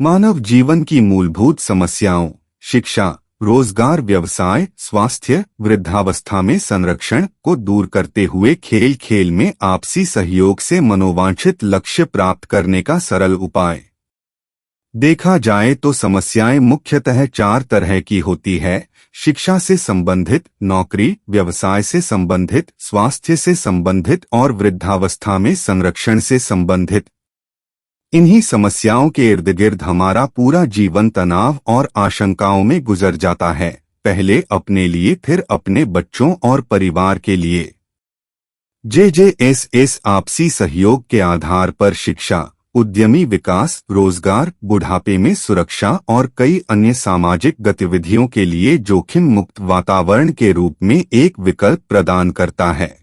मानव जीवन की मूलभूत समस्याओं, शिक्षा, रोजगार, व्यवसाय, स्वास्थ्य, वृद्धावस्था में संरक्षण को दूर करते हुए खेल खेल में आपसी सहयोग से मनोवांछित लक्ष्य प्राप्त करने का सरल उपाय। देखा जाए तो समस्याएं मुख्यतः 4 तरह की होती है: शिक्षा से संबंधित, नौकरी, व्यवसाय से संबंधित, स्वास्थ्य से संबंधित और वृद्धावस्था में संरक्षण से संबंधित। इन्हीं समस्याओं के इर्द गिर्द हमारा पूरा जीवन तनाव और आशंकाओं में गुजर जाता है, पहले अपने लिए, फिर अपने बच्चों और परिवार के लिए। जेजेएसएस आपसी सहयोग के आधार पर शिक्षा, उद्यमी विकास, रोजगार, बुढ़ापे में सुरक्षा और कई अन्य सामाजिक गतिविधियों के लिए जोखिम मुक्त वातावरण के रूप में एक विकल्प प्रदान करता है।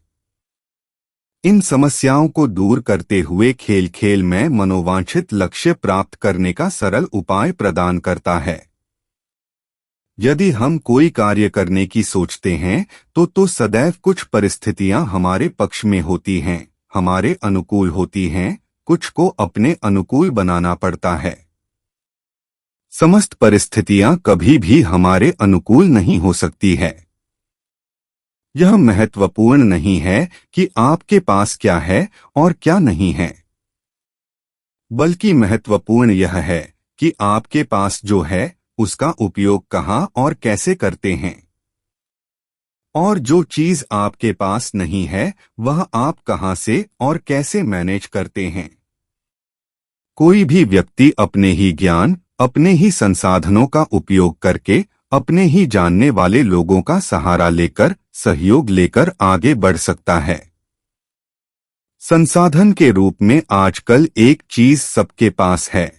इन समस्याओं को दूर करते हुए खेल खेल में मनोवांछित लक्ष्य प्राप्त करने का सरल उपाय प्रदान करता है। यदि हम कोई कार्य करने की सोचते हैं तो सदैव कुछ परिस्थितियां हमारे पक्ष में होती हैं, हमारे अनुकूल होती हैं, कुछ को अपने अनुकूल बनाना पड़ता है। समस्त परिस्थितियां कभी भी हमारे अनुकूल नहीं हो सकती है। यह महत्वपूर्ण नहीं है कि आपके पास क्या है और क्या नहीं है, बल्कि महत्वपूर्ण यह है कि आपके पास जो है उसका उपयोग कहाँ और कैसे करते हैं। और जो चीज आपके पास नहीं है वह आप कहाँ से और कैसे मैनेज करते हैं। कोई भी व्यक्ति अपने ही ज्ञान, अपने ही संसाधनों का उपयोग करके, अपने ही जानने वाले लोगों का सहारा लेकर, सहयोग लेकर आगे बढ़ सकता है। संसाधन के रूप में आजकल एक चीज सबके पास है।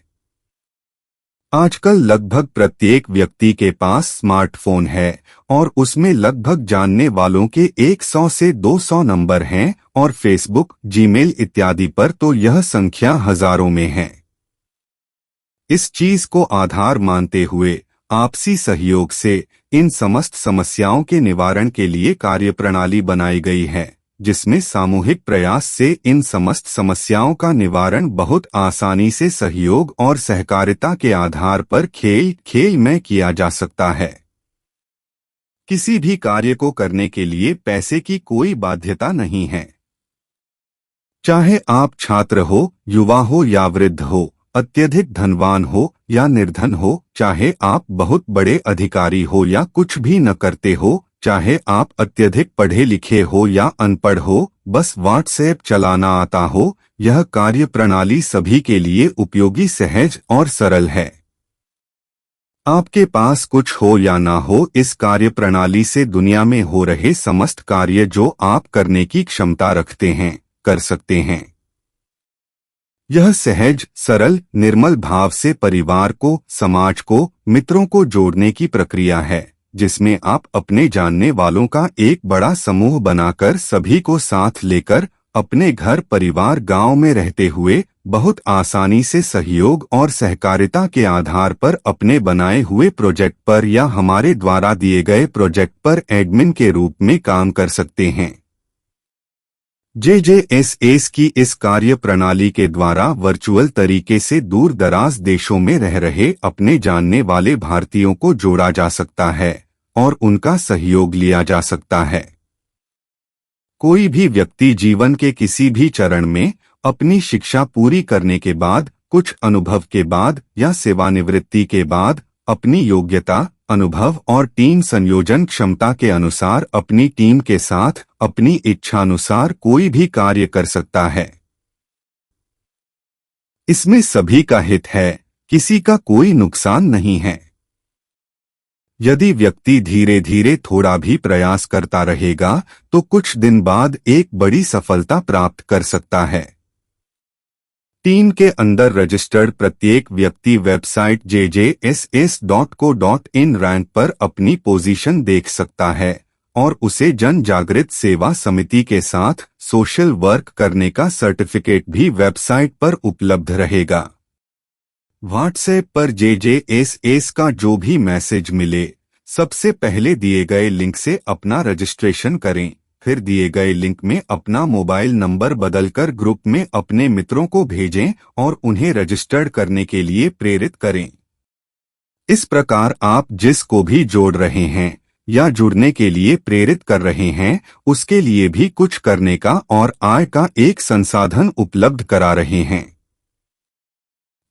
आजकल लगभग प्रत्येक व्यक्ति के पास स्मार्टफोन है और उसमें लगभग जानने वालों के 100 से 200 नंबर हैं और फेसबुक, जीमेल इत्यादि पर तो यह संख्या हजारों में है। इस चीज को आधार मानते हुए आपसी सहयोग से इन समस्त समस्याओं के निवारण के लिए कार्यप्रणाली बनाई गई है, जिसमें सामूहिक प्रयास से इन समस्त समस्याओं का निवारण बहुत आसानी से सहयोग और सहकारिता के आधार पर खेल खेल में किया जा सकता है। किसी भी कार्य को करने के लिए पैसे की कोई बाध्यता नहीं है। चाहे आप छात्र हो, युवा हो या वृद्ध हो, अत्यधिक धनवान हो या निर्धन हो, चाहे आप बहुत बड़े अधिकारी हो या कुछ भी न करते हो, चाहे आप अत्यधिक पढ़े लिखे हो या अनपढ़ हो, बस व्हाट्सएप चलाना आता हो, यह कार्यप्रणाली सभी के लिए उपयोगी, सहज और सरल है। आपके पास कुछ हो या ना हो, इस कार्यप्रणाली से दुनिया में हो रहे समस्त कार्य जो आप करने की क्षमता रखते हैं, कर सकते हैं। यह सहज, सरल, निर्मल भाव से परिवार को, समाज को, मित्रों को जोड़ने की प्रक्रिया है, जिसमें आप अपने जानने वालों का एक बड़ा समूह बनाकर सभी को साथ लेकर अपने घर, परिवार, गांव में रहते हुए बहुत आसानी से सहयोग और सहकारिता के आधार पर अपने बनाए हुए प्रोजेक्ट पर या हमारे द्वारा दिए गए प्रोजेक्ट पर एडमिन के रूप में काम कर सकते हैं। जेजेएसएस की इस कार्य प्रणाली के द्वारा वर्चुअल तरीके से दूर दराज देशों में रह रहे अपने जानने वाले भारतीयों को जोड़ा जा सकता है और उनका सहयोग लिया जा सकता है। कोई भी व्यक्ति जीवन के किसी भी चरण में अपनी शिक्षा पूरी करने के बाद, कुछ अनुभव के बाद या सेवानिवृत्ति के बाद अपनी योग्यता, अनुभव और टीम संयोजन क्षमता के अनुसार अपनी टीम के साथ अपनी इच्छानुसार कोई भी कार्य कर सकता है। इसमें सभी का हित है, किसी का कोई नुकसान नहीं है। यदि व्यक्ति धीरे धीरे थोड़ा भी प्रयास करता रहेगा तो कुछ दिन बाद एक बड़ी सफलता प्राप्त कर सकता है। टीम के अंदर रजिस्टर्ड प्रत्येक व्यक्ति वेबसाइट jjss.co.in रैंक पर अपनी पोजीशन देख सकता है और उसे जन जागृत सेवा समिति के साथ सोशल वर्क करने का सर्टिफिकेट भी वेबसाइट पर उपलब्ध रहेगा। व्हाट्सएप पर जेजेएसएस का जो भी मैसेज मिले, सबसे पहले दिए गए लिंक से अपना रजिस्ट्रेशन करें फिर दिए गए लिंक में अपना मोबाइल नंबर बदलकर ग्रुप में अपने मित्रों को भेजें और उन्हें रजिस्टर्ड करने के लिए प्रेरित करें। इस प्रकार आप जिसको भी जोड़ रहे हैं या जुड़ने के लिए प्रेरित कर रहे हैं, उसके लिए भी कुछ करने का और आय का एक संसाधन उपलब्ध करा रहे हैं।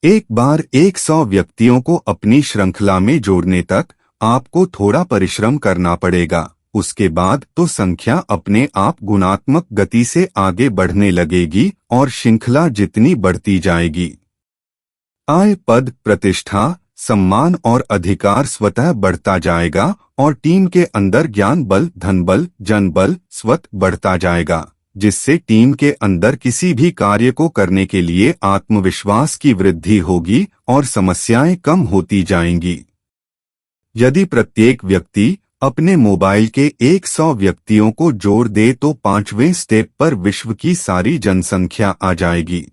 एक बार 100 व्यक्तियों को अपनी श्रृंखला में जोड़ने तक आपको थोड़ा परिश्रम करना पड़ेगा। उसके बाद तो संख्या अपने आप गुणात्मक गति से आगे बढ़ने लगेगी और श्रृंखला जितनी बढ़ती जाएगी, आय, पद, प्रतिष्ठा, सम्मान और अधिकार स्वतः बढ़ता जाएगा और टीम के अंदर ज्ञान बल, धन बल, जन बल स्वतः बढ़ता जाएगा, जिससे टीम के अंदर किसी भी कार्य को करने के लिए आत्मविश्वास की वृद्धि होगी और समस्याएं कम होती जाएंगी। यदि प्रत्येक व्यक्ति अपने मोबाइल के 100 व्यक्तियों को जोड़ दे तो 5वें स्टेप पर विश्व की सारी जनसंख्या आ जाएगी।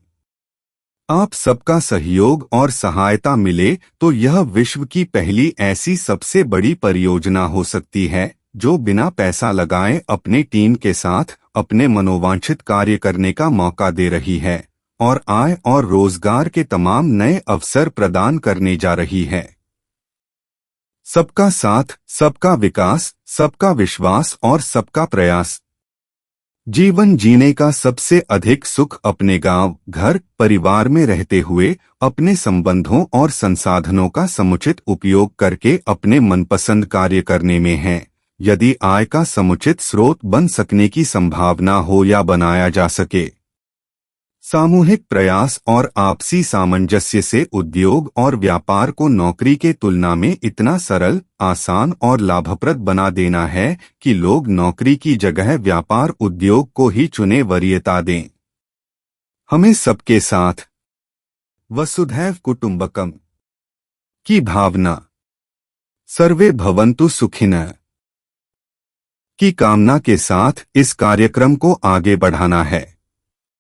आप सबका सहयोग और सहायता मिले तो यह विश्व की पहली ऐसी सबसे बड़ी परियोजना हो सकती है जो बिना पैसा लगाए अपने टीम के साथ अपने मनोवांछित कार्य करने का मौका दे रही है और आय और रोजगार के तमाम नए अवसर प्रदान करने जा रही है। सबका साथ, सबका विकास, सबका विश्वास और सबका प्रयास। जीवन जीने का सबसे अधिक सुख अपने गांव, घर, परिवार में रहते हुए अपने संबंधों और संसाधनों का समुचित उपयोग करके अपने मनपसंद कार्य करने में है। यदि आय का समुचित स्रोत बन सकने की संभावना हो या बनाया जा सके, सामूहिक प्रयास और आपसी सामंजस्य से उद्योग और व्यापार को नौकरी के तुलना में इतना सरल, आसान और लाभप्रद बना देना है कि लोग नौकरी की जगह व्यापार उद्योग को ही चुने, वरीयता दें। हमें सबके साथ वसुधैव कुटुंबकम की भावना, सर्वे भवन्तु सुखिनः की कामना के साथ इस कार्यक्रम को आगे बढ़ाना है।